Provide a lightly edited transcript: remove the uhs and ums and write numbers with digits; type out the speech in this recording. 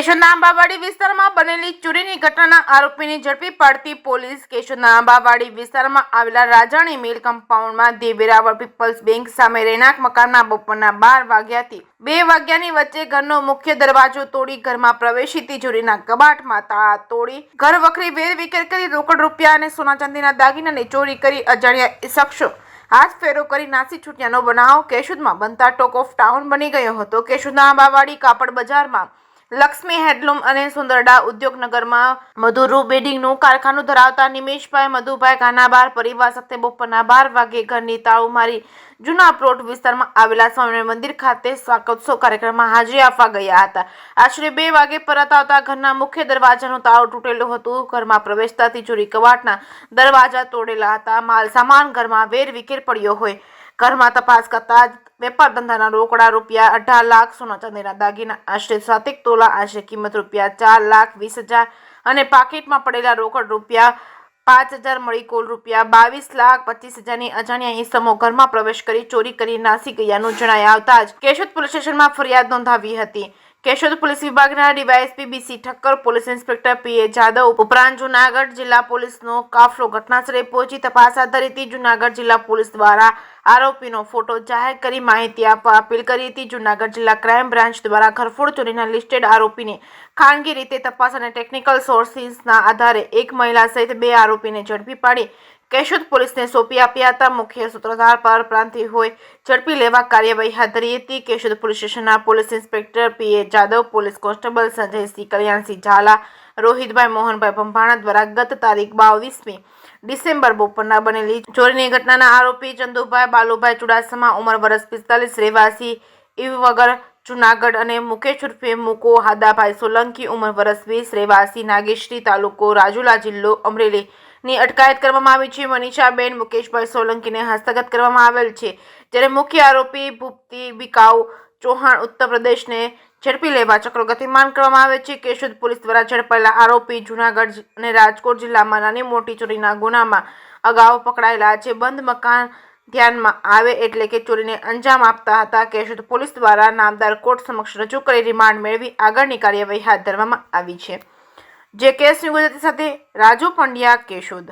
કેશોદના આંબાવાડી વિસ્તારમાં બનેલી ચોરીની ઘટનાના આરોપીને ઝડપી પાડતી પોલીસ કેશોદના આંબાવાડી વિસ્તારમાં આવેલા રાજાણી મિલ કમ્પાઉન્ડમાં ધી વેરાવળ પીપલ્સ બેંક સામે રહેણાંક મકાનના બપોરના 12 વાગ્યાથી 2 વાગ્યાની વચ્ચે ઘરનો મુખ્ય દરવાજો તોડી ઘરમાં પ્રવેશી તિજોરીના કબાટમાં તાળા તોડી ઘર વખરી વેરવિખેર કરી રોકડ રૂપિયા અને સોના ચાંદીના દાગીનાની ચોરી કરી અજાણ્યા શખ્સો હાથ ફેરો કરી નાસી છૂટ્યાનો બનાવ કેશોદમાં બનતા ટોક ઓફ ટાઉન બની ગયો હતો। કેશોદના આંબાવાડી કાપડ બજારમાં લક્ષ્મી હેન્ડલૂમ અને સુંદરડા ઉદ્યોગનગરમાં મધુરૂ બેડિંગનું કારખાનું ધરાવતા નિમેશભાઈ મધુભાઈ કાનાબાર પરિવાર સાથે બપોરના 12 વાગે ઘરની તાળું મારી જૂના પ્લોટ વિસ્તારમાં આવેલા સ્વામિનારાયણ મંદિર ખાતે સ્વાગતોત્સવ કાર્યક્રમમાં હાજરી આપવા ગયા હતા। આશરે 2 વાગે પરત આવતા ઘરના મુખ્ય દરવાજાનું તાળું તૂટેલું હતું। ઘરમાં પ્રવેશતા તિજોરી કબાટના દરવાજા તોડેલા હતા। માલ સામાન ઘરમાં વેરવિખેર પડ્યો હોય। ઘરમાં તપાસ કરતા વેપાર ધંધાના રોકડા રૂપિયા 18 લાખ, સોના ચાંદીના દાગીના આશરે 7 તોલા આશરે કિંમત રૂપિયા 4,20,000 અને પાકીટમાં પડેલા રોકડ રૂપિયા 5,000 મળી કુલ રૂપિયા 22,25,000ની અજાણ્યા ઇસમો ઘરમાં પ્રવેશ કરી ચોરી કરી નાસી ગયાનું જણાઈ આવતા જ કેશોદ પોલીસ સ્ટેશનમાં ફરિયાદ નોંધાવી હતી। કેશોદ પોલીસ વિભાગના DYSP BC Thakkar, police inspector PA Jadav ઉપરાંત જૂનાગઢ જિલ્લા પોલીસનો કાફલો ઘટનાસ્થળે પહોંચી તપાસ હાથ ધરી હતી। જૂનાગઢ જિલ્લા પોલીસ દ્વારા આરોપીનો ફોટો જાહેર કરી માહિતી આપવા અપીલ કરી હતી। જૂનાગઢ જિલ્લા ક્રાઇમ બ્રાન્ચ દ્વારા ઘરફોડ ચોરીના લિસ્ટેડ આરોપીને ખાનગી રીતે તપાસ અને ટેકનિકલ સોર્સિસના આધારે એક મહિલા સહિત 2 આરોપીને ઝડપી પાડી કેશોદ પોલીસને સોંપી આપ્યા હતા। મુખ્ય સૂત્રધાર પર પ્રાંતિ હોય ઝડપી લેવા કાર્યવાહી હાથ ધરી હતી। કેશોદ પોલીસ સ્ટેશનના police inspector PA Jadav, police constable Sanjaysinh Kalyansinh Jhala, રોહિતભાઈ મોહનભાઈ ભંભાણા દ્વારા ગત તારીખ 22મી ડિસેમ્બર બપોરના બનેલી ચોરીની ઘટનાના આરોપી ચંદુભાઈ બાલુભાઈ ચુડાસમા ઉંમર વર્ષ 45 રહેવાસી ઇવવગર જૂનાગઢ અને મુકેશ ઉર્ફે મુકો હાદાભાઈ સોલંકી ઉંમર વર્ષ 20 રહેવાસી નાગેશ્રી તાલુકો રાજુલા જિલ્લો અમરેલી ની અટકાયત કરવામાં આવી છે। મનીષાબેન મુકેશભાઈ સોલંકીને હસ્તગત કરવામાં આવેલ છે, જ્યારે મુખ્ય આરોપી ભૂપતિ બિકાઉ ચૌહાણ ઉત્તર પ્રદેશને ઝડપી લેવા ચક્રો ગતિમાન કરવામાં આવે છે। કેશોદ પોલીસ દ્વારા ઝડપાયેલા આરોપી જૂનાગઢ અને રાજકોટ જિલ્લામાં નાની મોટી ચોરીના ગુનામાં અગાઉ પકડાયેલા છે। બંધ મકાન ધ્યાનમાં આવે એટલે કે ચોરીને અંજામ આપતા હતા। કેશોદ પોલીસ દ્વારા નામદાર કોર્ટ સમક્ષ રજૂ કરી રિમાન્ડ મેળવી આગળની કાર્યવાહી હાથ ધરવામાં આવી છે। જે કેસની ગુજરાતી સાથે રાજુ પંડ્યા, કેશોદ।